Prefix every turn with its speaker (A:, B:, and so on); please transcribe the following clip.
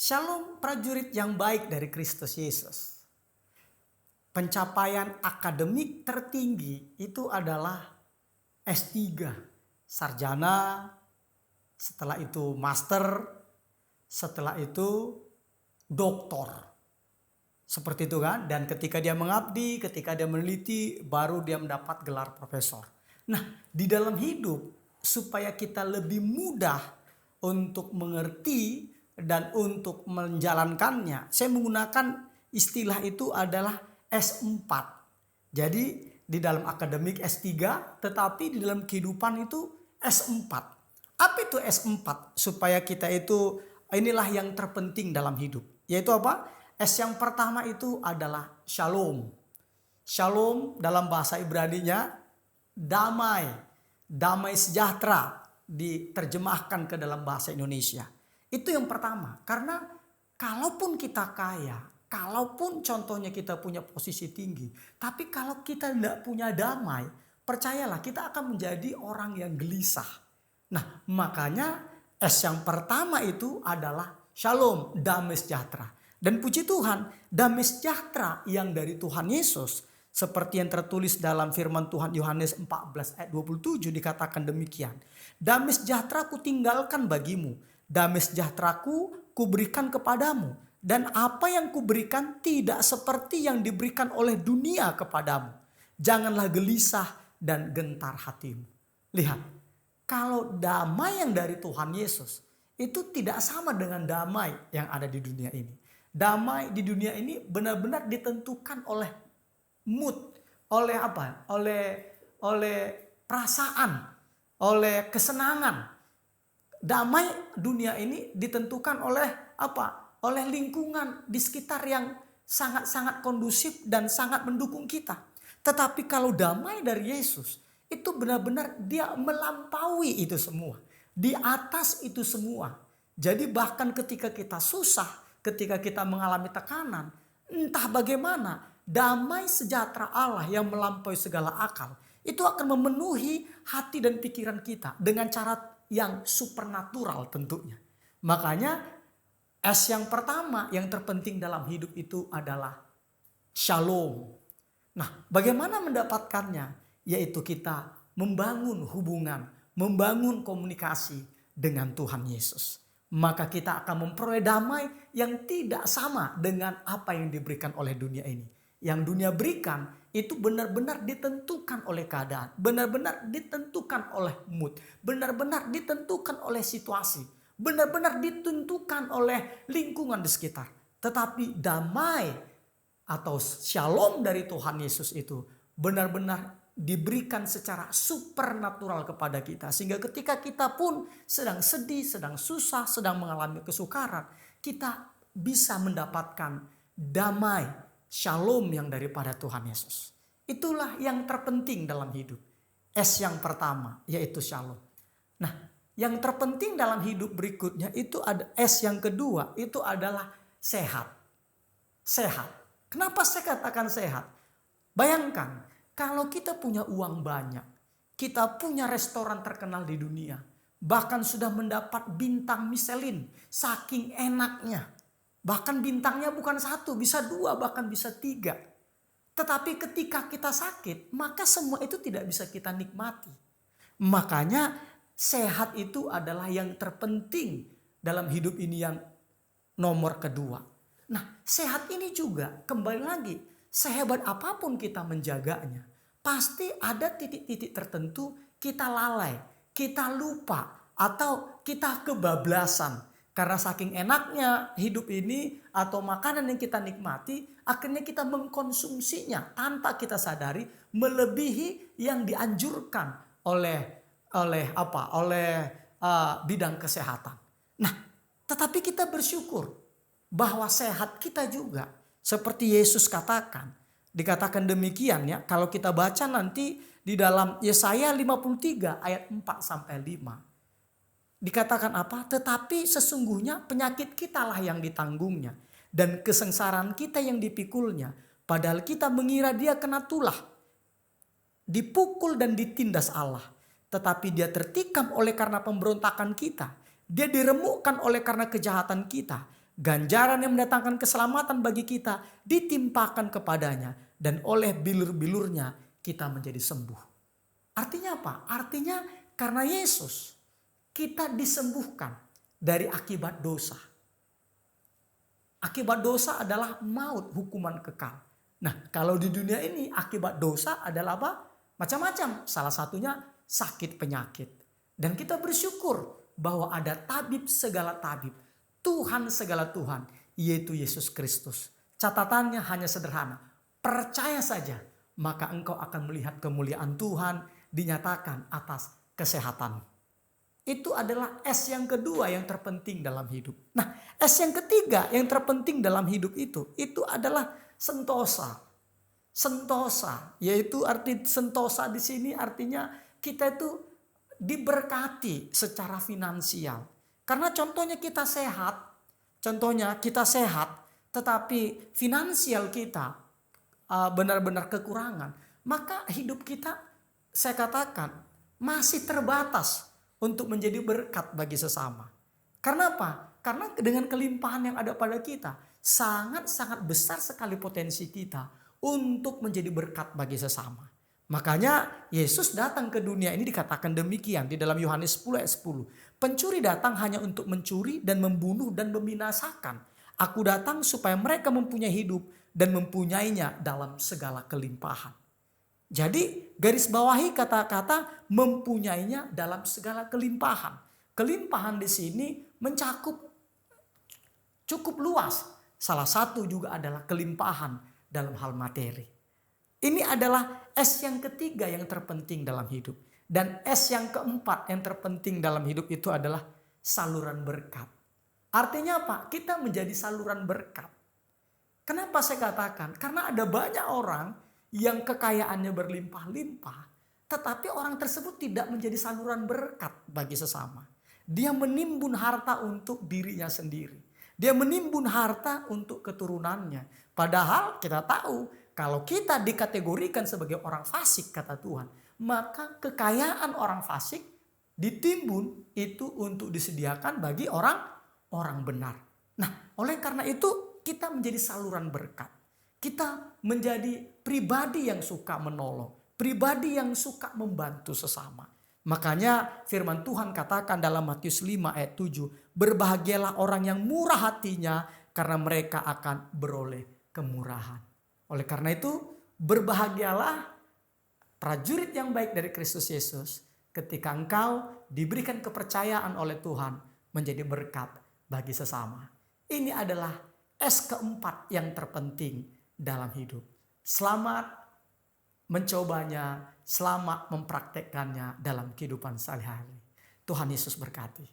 A: Shalom prajurit yang baik dari Kristus Yesus. Pencapaian akademik tertinggi itu adalah S3, sarjana, setelah itu master, setelah itu doktor. Seperti itu kan, dan ketika dia mengabdi, ketika dia meneliti, baru dia mendapat gelar profesor. Nah, di dalam hidup supaya kita lebih mudah untuk mengerti dan untuk menjalankannya, saya menggunakan istilah itu adalah S4. Jadi di dalam akademik S3, tetapi di dalam kehidupan itu S4. Apa itu S4? Supaya kita itu, inilah yang terpenting dalam hidup. Yaitu apa? S yang pertama itu adalah shalom. Shalom dalam bahasa Ibraninya damai. Damai sejahtera diterjemahkan ke dalam bahasa Indonesia. Itu yang pertama. Karena kalaupun kita kaya, kalaupun contohnya kita punya posisi tinggi, tapi kalau kita tidak punya damai, percayalah kita akan menjadi orang yang gelisah. Nah, makanya S yang pertama itu adalah shalom, damai sejahtera. Dan puji Tuhan, damai sejahtera yang dari Tuhan Yesus, seperti yang tertulis dalam firman Tuhan Yohanes 14 ayat 27 dikatakan demikian. Damai sejahtera ku tinggalkan bagimu, damai sejahteraku kuberikan kepadamu. Dan apa yang kuberikan tidak seperti yang diberikan oleh dunia kepadamu. Janganlah gelisah dan gentar hatimu. Lihat, kalau damai yang dari Tuhan Yesus itu tidak sama dengan damai yang ada di dunia ini. Damai di dunia ini benar-benar ditentukan oleh mood, oleh apa? Oleh perasaan, oleh kesenangan. Damai dunia ini ditentukan oleh apa? Oleh lingkungan di sekitar yang sangat-sangat kondusif dan sangat mendukung kita. Tetapi kalau damai dari Yesus, itu benar-benar dia melampaui itu semua. Di atas itu semua. Jadi bahkan ketika kita susah, ketika kita mengalami tekanan, entah bagaimana, damai sejahtera Allah yang melampaui segala akal, itu akan memenuhi hati dan pikiran kita dengan cara yang supernatural tentunya. Makanya S yang pertama yang terpenting dalam hidup itu adalah shalom. Nah, bagaimana mendapatkannya? Yaitu kita membangun hubungan, membangun komunikasi dengan Tuhan Yesus. Maka kita akan memperoleh damai yang tidak sama dengan apa yang diberikan oleh dunia ini. Yang dunia berikan itu benar-benar ditentukan oleh keadaan, benar-benar ditentukan oleh mood, benar-benar ditentukan oleh situasi, benar-benar ditentukan oleh lingkungan di sekitar. Tetapi damai atau shalom dari Tuhan Yesus itu benar-benar diberikan secara supernatural kepada kita. Sehingga ketika kita pun sedang sedih, sedang susah, sedang mengalami kesukaran, kita bisa mendapatkan damai, shalom yang daripada Tuhan Yesus. Itulah yang terpenting dalam hidup. S yang pertama yaitu shalom. Nah, yang terpenting dalam hidup berikutnya itu ada S yang kedua, itu adalah sehat. Sehat. Kenapa saya katakan sehat? Bayangkan, kalau kita punya uang banyak, kita punya restoran terkenal di dunia, bahkan sudah mendapat bintang Michelin, saking enaknya. Bahkan bintangnya bukan 1, bisa 2, bahkan bisa 3. Tetapi ketika kita sakit, maka semua itu tidak bisa kita nikmati. Makanya sehat itu adalah yang terpenting dalam hidup ini yang nomor kedua. Nah, sehat ini juga kembali lagi, sehebat apapun kita menjaganya, pasti ada titik-titik tertentu kita lalai, kita lupa, atau kita kebablasan. Karena saking enaknya hidup ini atau makanan yang kita nikmati, akhirnya kita mengkonsumsinya tanpa kita sadari melebihi yang dianjurkan oleh bidang kesehatan. Nah, tetapi kita bersyukur bahwa sehat kita juga seperti Yesus katakan. Dikatakan demikian ya, kalau kita baca nanti di dalam Yesaya 53 ayat 4 sampai 5. Dikatakan apa? Tetapi sesungguhnya penyakit kitalah yang ditanggungnya dan kesengsaraan kita yang dipikulnya. Padahal kita mengira dia kena tulah, dipukul dan ditindas Allah. Tetapi dia tertikam oleh karena pemberontakan kita. Dia diremukkan oleh karena kejahatan kita. ganjaran yang mendatangkan keselamatan bagi kita ditimpakan kepadanya, dan oleh bilur-bilurnya kita menjadi sembuh. Artinya apa? Artinya karena Yesus kita disembuhkan dari akibat dosa. Akibat dosa adalah maut, hukuman kekal. Nah, kalau di dunia ini akibat dosa adalah apa? Macam-macam. Salah satunya sakit penyakit. Dan kita bersyukur bahwa ada tabib segala tabib, Tuhan segala Tuhan, yaitu Yesus Kristus. Catatannya hanya sederhana. Percaya saja, maka engkau akan melihat kemuliaan Tuhan dinyatakan atas kesehatan. Itu adalah S yang kedua yang terpenting dalam hidup. Nah, S yang ketiga yang terpenting dalam hidup itu adalah sentosa. Sentosa, yaitu arti sentosa di sini artinya kita itu diberkati secara finansial. Karena contohnya kita sehat, tetapi finansial kita benar-benar kekurangan, maka hidup kita, saya katakan, masih terbatas untuk menjadi berkat bagi sesama. Karena apa? Karena dengan kelimpahan yang ada pada kita, sangat-sangat besar sekali potensi kita untuk menjadi berkat bagi sesama. Makanya Yesus datang ke dunia ini dikatakan demikian di dalam Yohanes 10 ayat 10. Pencuri datang hanya untuk mencuri dan membunuh dan membinasakan. Aku datang supaya mereka mempunyai hidup dan mempunyainya dalam segala kelimpahan. Jadi garis bawahi kata-kata mempunyainya dalam segala kelimpahan. Kelimpahan di sini mencakup cukup luas. Salah satu juga adalah kelimpahan dalam hal materi. Ini adalah S yang ketiga yang terpenting dalam hidup. Dan S yang keempat yang terpenting dalam hidup itu adalah saluran berkat. Artinya apa? Kita menjadi saluran berkat. Kenapa saya katakan? Karena ada banyak orang yang kekayaannya berlimpah-limpah, tetapi orang tersebut tidak menjadi saluran berkat bagi sesama. Dia menimbun harta untuk dirinya sendiri. Dia menimbun harta untuk keturunannya. Padahal kita tahu kalau kita dikategorikan sebagai orang fasik kata Tuhan, maka kekayaan orang fasik ditimbun itu untuk disediakan bagi orang benar. Nah, oleh karena itu kita menjadi saluran berkat. Kita menjadi pribadi yang suka menolong, pribadi yang suka membantu sesama. Makanya firman Tuhan katakan dalam Matius 5 ayat 7, berbahagialah orang yang murah hatinya karena mereka akan beroleh kemurahan. Oleh karena itu, berbahagialah prajurit yang baik dari Kristus Yesus ketika engkau diberikan kepercayaan oleh Tuhan menjadi berkat bagi sesama. Ini adalah S keempat yang terpenting dalam hidup. Selamat mencobanya, selamat mempraktekkannya dalam kehidupan sehari-hari. Tuhan Yesus berkati.